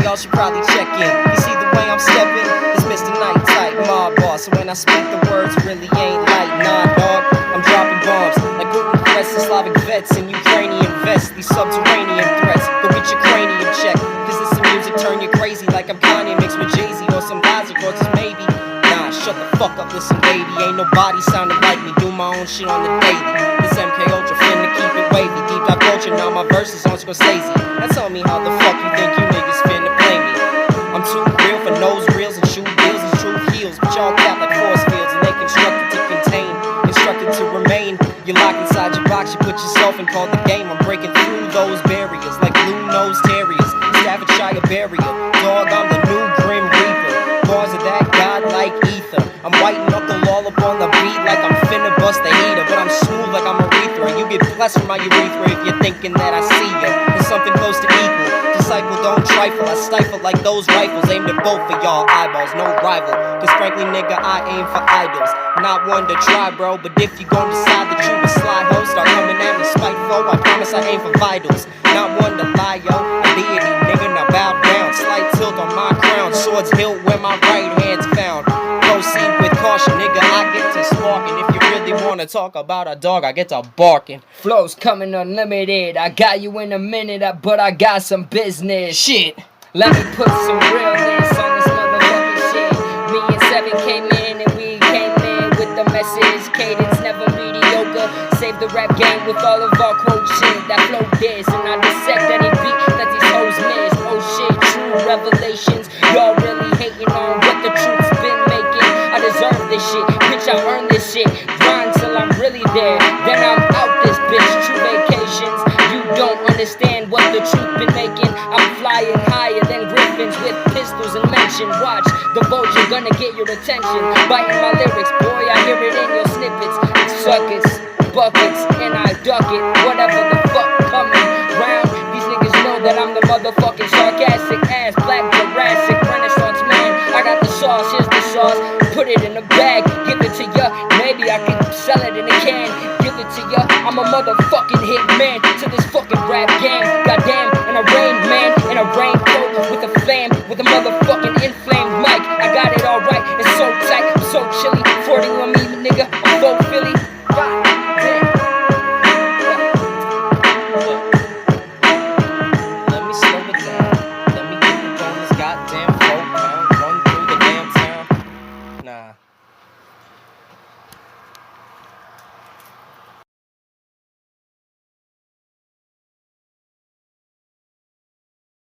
y'all should probably check in. You see the way I'm stepping? It's Mr. Night Type, mob boss. So when I speak, the words really ain't light. Nah, dog, I'm dropping bombs like gluten threats and Slavic vets and Ukrainian vests. These subterranean threats, go get your cranium checked. Cause this music turn you crazy like I'm Kanye mixed with Jay-Z or some Gaza Gorgeous maybe. Nah, shut the fuck up, listen baby. Ain't nobody sounding like me, do my own shit on the daily. This MK Ultra finna keep it wavy. Deep dive culture, now my verses on Scorsese. Now tell me how the fuck you think you niggas finna play me. I'm too real for nose reels and shoe deals and truth heals. But y'all cap like force fields and they constructed to contain, instructed to remain. You lock inside your box, you put yourself in, call the game. I'm breaking through those barriers like blue-nosed terriers. Staffordshire barrier, dog, I'm the new Grim Reaper. Bars of that godlike ether. I'm whiting up the law up on the beat like I'm finna bust the heater. But I'm smooth like I'm urethra. You get blessed from my urethra if you're thinking that I see ya. There's something close to equal. Disciple, don't trifle. I stifle like those rifles aimed at both of y'all eyeballs, no rival. Cause frankly, nigga, I aim for idols. Not one to try, bro. But if you gon' decide that you a sly hoe, start coming at me spiteful. I promise I aim for vitals. Not one to lie, yo. A deity, nigga, now bow down. Slight tilt on my crown. Swords hilt where my right hand's found. Proceed with caution, nigga. I get to sparking. If you really wanna talk about a dog, I get to barking. Flow's coming unlimited. I got you in a minute, but I got some business. Shit. Let me put some realness on this motherfucking shit. Me and Seven came in and we came in with the message. Cadence never mediocre. Save the rap game with all of our quote shit. That flow this and I dissect any beat that these hoes miss. Oh shit, true revelations. Y'all really hating on what the truth's been making. I deserve this shit, bitch, I earned this shit. Grind till I'm really there, then I'm out this bitch. True vacations, you don't understand what the truth been making. I'm flying higher than griffins with pistols and mention. Watch, the vulture gonna get your attention. Biting my lyrics, boy, I hear it in your snippets. Suckers, buckets, and I duck it. Whatever the fuck coming round, these niggas know that I'm the motherfucking sarcastic ass black Jurassic Renaissance man. I got the sauce, here's the sauce. Put it in a bag, give it to ya. Maybe I can sell it in a can, give it to ya. I'm a motherfucking hit man to this fucking rap game. Goddamn, and a rain man, and a rain